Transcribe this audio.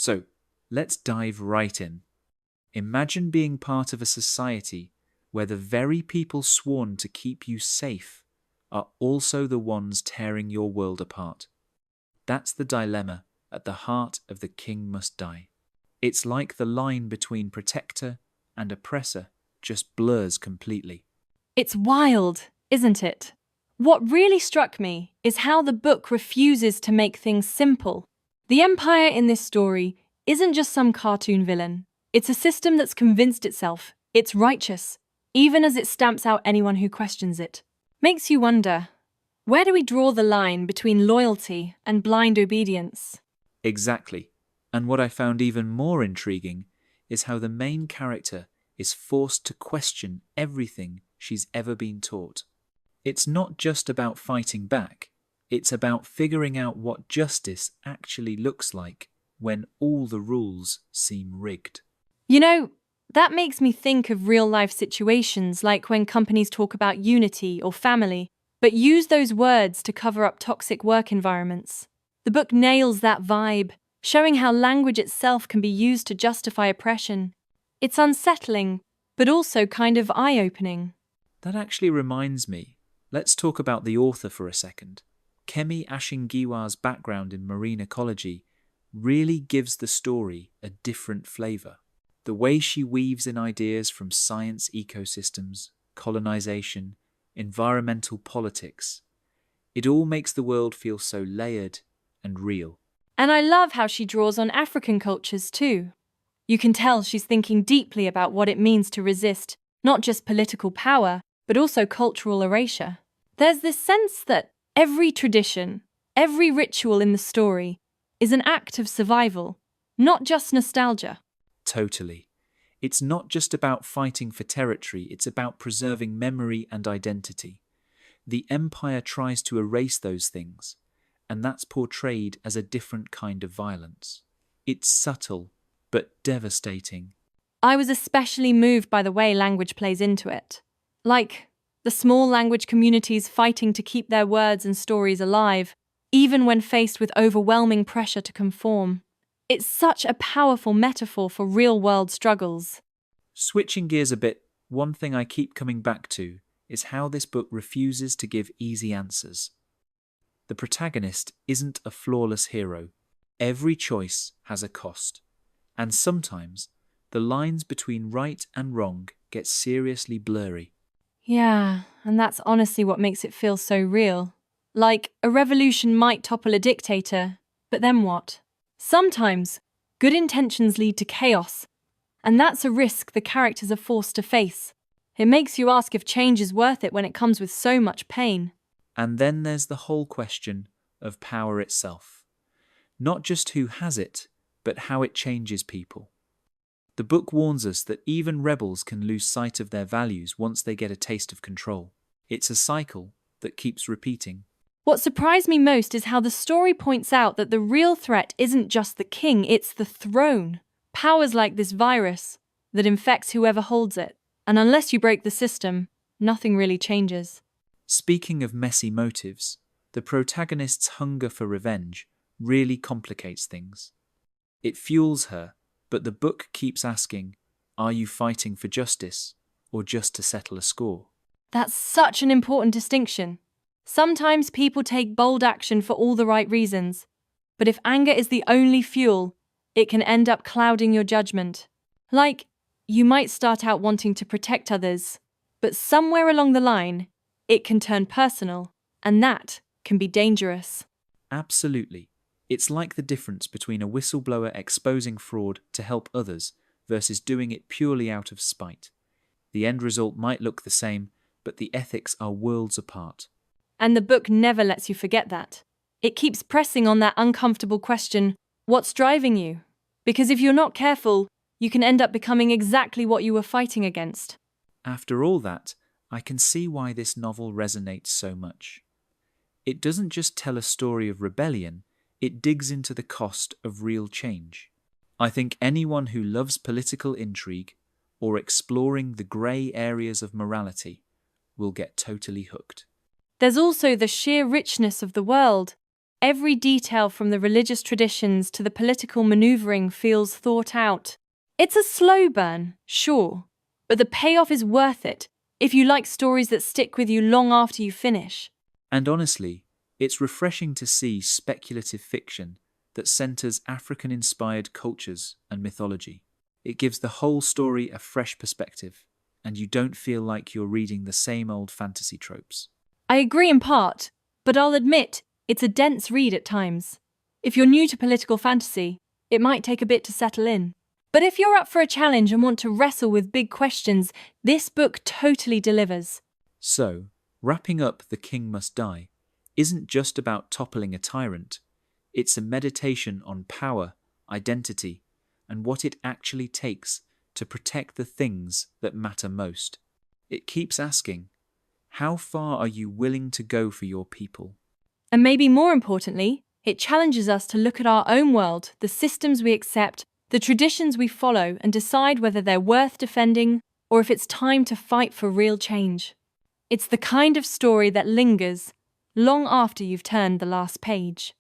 So, let's dive right in. Imagine being part of a society where the very people sworn to keep you safe are also the ones tearing your world apart. That's the dilemma at the heart of The King Must Die. It's like the line between protector and oppressor just blurs completely. It's wild, isn't it? What really struck me is how the book refuses to make things simple. The Empire in this story isn't just some cartoon villain. It's a system that's convinced itself it's righteous, even as it stamps out anyone who questions it. Makes you wonder, where do we draw the line between loyalty and blind obedience? Exactly. And what I found even more intriguing is how the main character is forced to question everything she's ever been taught. It's not just about fighting back, it's about figuring out what justice actually looks like when all the rules seem rigged. You know, that makes me think of real-life situations like when companies talk about unity or family, but use those words to cover up toxic work environments. The book nails that vibe, showing how language itself can be used to justify oppression. It's unsettling, but also kind of eye-opening. That actually reminds me, let's talk about the author for a second. Kemi Ashing-Giwa's background in marine ecology really gives the story a different flavour. The way she weaves in ideas from science ecosystems, colonization, environmental politics, it all makes the world feel so layered and real. And I love how she draws on African cultures too. You can tell she's thinking deeply about what it means to resist not just political power, but also cultural erasure. There's this sense that every tradition, every ritual in the story is an act of survival, not just nostalgia. Totally. It's not just about fighting for territory, it's about preserving memory and identity. The Empire tries to erase those things, and that's portrayed as a different kind of violence. It's subtle, but devastating. I was especially moved by the way language plays into it. Like the small language communities fighting to keep their words and stories alive, even when faced with overwhelming pressure to conform. It's such a powerful metaphor for real-world struggles. Switching gears a bit, one thing I keep coming back to is how this book refuses to give easy answers. The protagonist isn't a flawless hero. Every choice has a cost. And sometimes, the lines between right and wrong get seriously blurry. Yeah, and that's honestly what makes it feel so real. Like, a revolution might topple a dictator, but then what? Sometimes, good intentions lead to chaos, and that's a risk the characters are forced to face. It makes you ask if change is worth it when it comes with so much pain. And then there's the whole question of power itself. Not just who has it, but how it changes people. The book warns us that even rebels can lose sight of their values once they get a taste of control. It's a cycle that keeps repeating. What surprised me most is how the story points out that the real threat isn't just the king, it's the throne. Power's like this virus that infects whoever holds it, and unless you break the system, nothing really changes. Speaking of messy motives, the protagonist's hunger for revenge really complicates things. It fuels her, but the book keeps asking, are you fighting for justice or just to settle a score? That's such an important distinction. Sometimes people take bold action for all the right reasons, but if anger is the only fuel, it can end up clouding your judgment. Like, you might start out wanting to protect others, but somewhere along the line, it can turn personal, and that can be dangerous. Absolutely. It's like the difference between a whistleblower exposing fraud to help others versus doing it purely out of spite. The end result might look the same, but the ethics are worlds apart. And the book never lets you forget that. It keeps pressing on that uncomfortable question, what's driving you? Because if you're not careful, you can end up becoming exactly what you were fighting against. After all that, I can see why this novel resonates so much. It doesn't just tell a story of rebellion, it digs into the cost of real change. I think anyone who loves political intrigue or exploring the grey areas of morality will get totally hooked. There's also the sheer richness of the world. Every detail from the religious traditions to the political maneuvering feels thought out. It's a slow burn, sure, but the payoff is worth it if you like stories that stick with you long after you finish. And honestly, it's refreshing to see speculative fiction that centers African-inspired cultures and mythology. It gives the whole story a fresh perspective, and you don't feel like you're reading the same old fantasy tropes. I agree in part, but I'll admit it's a dense read at times. If you're new to political fantasy, it might take a bit to settle in. But if you're up for a challenge and want to wrestle with big questions, this book totally delivers. So, wrapping up The King Must Die isn't just about toppling a tyrant. It's a meditation on power, identity, and what it actually takes to protect the things that matter most. It keeps asking, how far are you willing to go for your people? And maybe more importantly, it challenges us to look at our own world, the systems we accept, the traditions we follow, and decide whether they're worth defending or if it's time to fight for real change. It's the kind of story that lingers long after you've turned the last page.